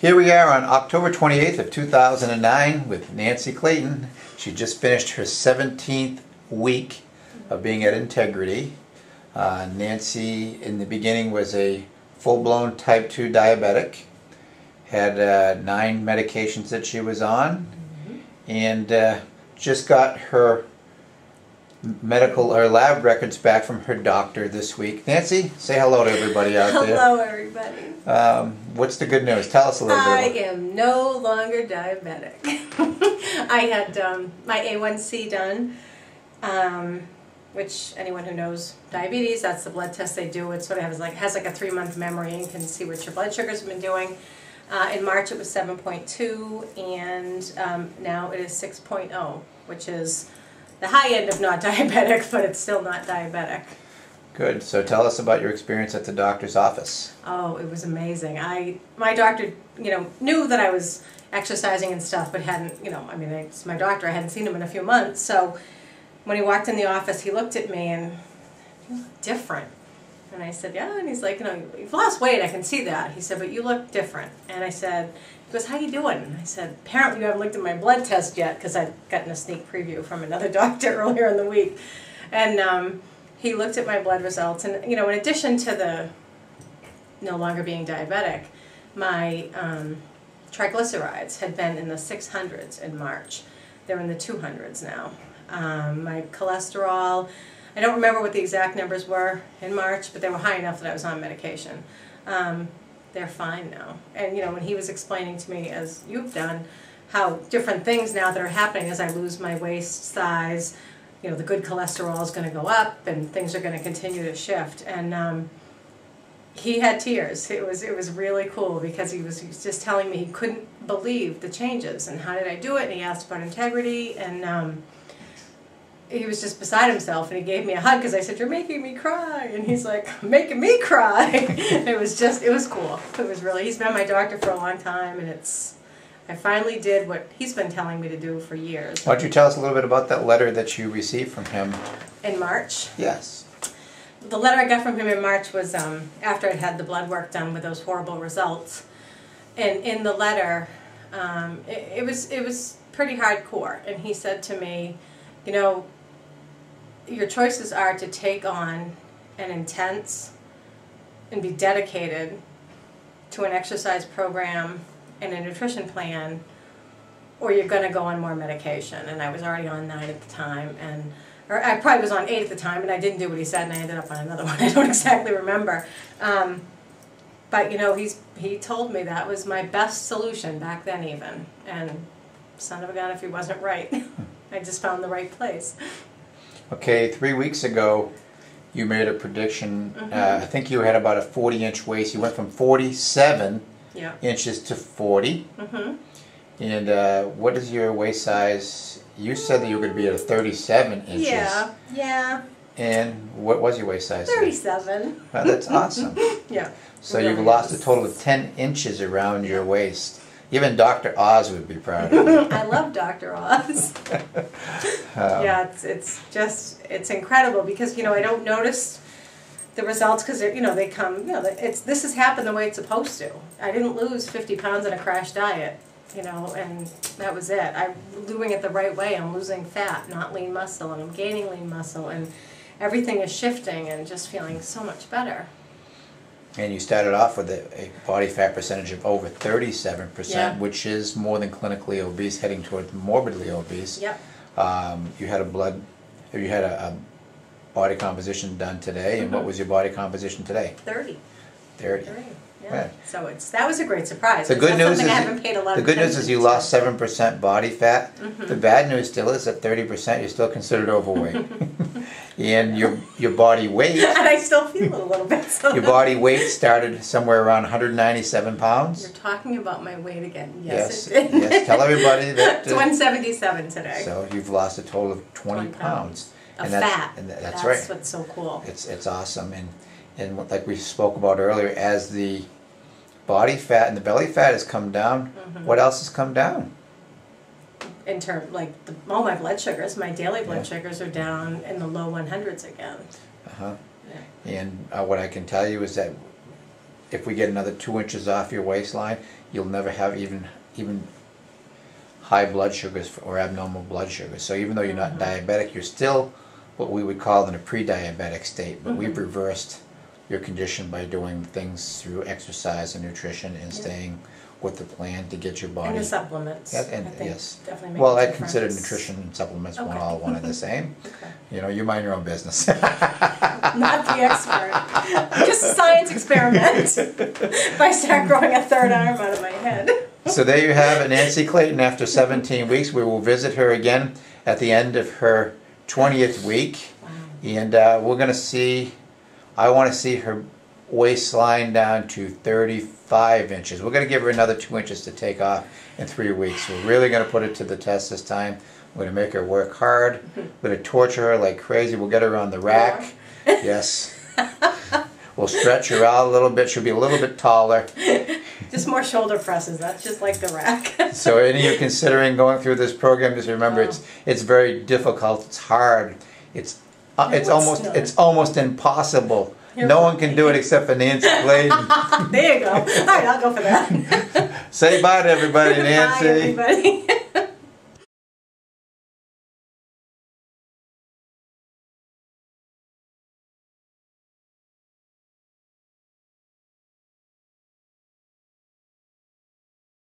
Here we are on October 28th of 2009 with Nancy Clayton. She just finished her 17th week of being at Integrity. Nancy in the beginning was a full-blown type 2 diabetic, had 9 medications that she was on, and just got her medical or lab records back from her doctor this week. Nancy, say hello to everybody out there. Hello, everybody. What's the good news? Tell us a little bit. I am no longer diabetic. I had my A1C done, which anyone who knows diabetes, that's the blood test they do. It sort of has like a 3-month memory and can see what your blood sugars have been doing. In March it was 7.2, and now it is 6.0, which is the high end of not diabetic, but it's still not diabetic. Good. So tell us about your experience at the doctor's office. Oh, it was amazing. My doctor, knew that I was exercising and stuff, but hadn't, it's my doctor. I hadn't seen him in a few months. So when he walked in the office, he looked at me and, "You look different." And I said, "Yeah." And he's like, "You've lost weight. I can see that." He said, "But you look different." And I said, he goes, "How you doing?" And I said, "Apparently you haven't looked at my blood test yet," because I'd gotten a sneak preview from another doctor earlier in the week. And he looked at my blood results, and in addition to the no longer being diabetic, my triglycerides had been in the 600s in March. They're in the 200s now. My cholesterol, I don't remember what the exact numbers were in March, but they were high enough that I was on medication. They're fine now. And when he was explaining to me, as you've done, how different things now that are happening as I lose my waist size, the good cholesterol is going to go up and things are going to continue to shift. And he had tears. It was really cool because he was just telling me he couldn't believe the changes and how did I do it, and he asked about Integrity, and he was just beside himself, and he gave me a hug because I said, "You're making me cry," and he's like, "Making me cry." It was cool. It was really, he's been my doctor for a long time, and I finally did what he's been telling me to do for years. Why don't you tell us a little bit about that letter that you received from him? In March? Yes. The letter I got from him in March was after I'd had the blood work done with those horrible results. And in the letter, it was pretty hardcore. And he said to me, your choices are to take on an intense and be dedicated to an exercise program and a nutrition plan, or you're going to go on more medication. And I was already on 9 at the time, or I probably was on 8 at the time, and I didn't do what he said, and I ended up on another one. I don't exactly remember. But he told me that was my best solution back then even. And son of a gun if he wasn't right. I just found the right place. Okay, 3 weeks ago, you made a prediction. I think you had about a 40-inch waist. You went from 47 inches to 40. And what is your waist size? You said that you were going to be at a 37 inches. Yeah. And what was your waist size? 37. Well, that's awesome. Yeah. So you've lost a total of 10 inches around your waist. Even Dr. Oz would be proud of you. I love Dr. Oz. Yeah, it's incredible because I don't notice the results because they come. This has happened the way it's supposed to. I didn't lose 50 pounds in a crash diet, and that was it. I'm doing it the right way. I'm losing fat, not lean muscle, and I'm gaining lean muscle, and everything is shifting and just feeling so much better. And you started off with a body fat percentage of over 37%, which is more than clinically obese, heading towards morbidly obese. Yep. You had a body composition done today, and what was your body composition today? 30. 30. Yeah. So that was a great surprise. The good news is I haven't paid a lot the of good news is you lost 7% body fat. The bad news still is at 30% you're still considered overweight. And your body weight. And I still feel it a little bit. So your body weight started somewhere around 197 pounds. You're talking about my weight again. Yes, it did. Yes. Tell everybody that. It's 177 today. So you've lost a total of 20 pounds. Of fat. That's right. That's what's so cool. It's awesome. And like we spoke about earlier, as the body fat and the belly fat has come down, what else has come down? In terms, my blood sugars, my daily blood sugars are down in the low 100s again. And what I can tell you is that if we get another 2 inches off your waistline, you'll never have even high blood sugars or abnormal blood sugars. So even though you're not diabetic, you're still what we would call in a pre-diabetic state, but we've reversed your condition by doing things through exercise and nutrition and staying with the plan to get your body. And the supplements. Yeah, and I think yes. definitely make Well, a I difference. consider nutrition and supplements all one and the same. Okay. You know, you mind your own business. Not the expert. Just a science experiment. If I start growing a third arm out of my head. So there you have it, Nancy Clayton. After 17 weeks, we will visit her again at the end of her 20th week. Wow. And we're going to see, I want to see her waistline down to 35 inches. We're going to give her another 2 inches to take off in 3 weeks. We're really going to put it to the test this time. We're going to make her work hard. We're going to torture her like crazy. We'll get her on the rack. Yes. We'll stretch her out a little bit. She'll be a little bit taller. Just more shoulder presses. That's just like the rack. So any of you considering going through this program, just remember it's very difficult. It's hard. It's almost impossible. No one can do it except for Nancy Clayton. There you go. All right, I'll go for that. Say bye to everybody, Nancy. Bye, everybody.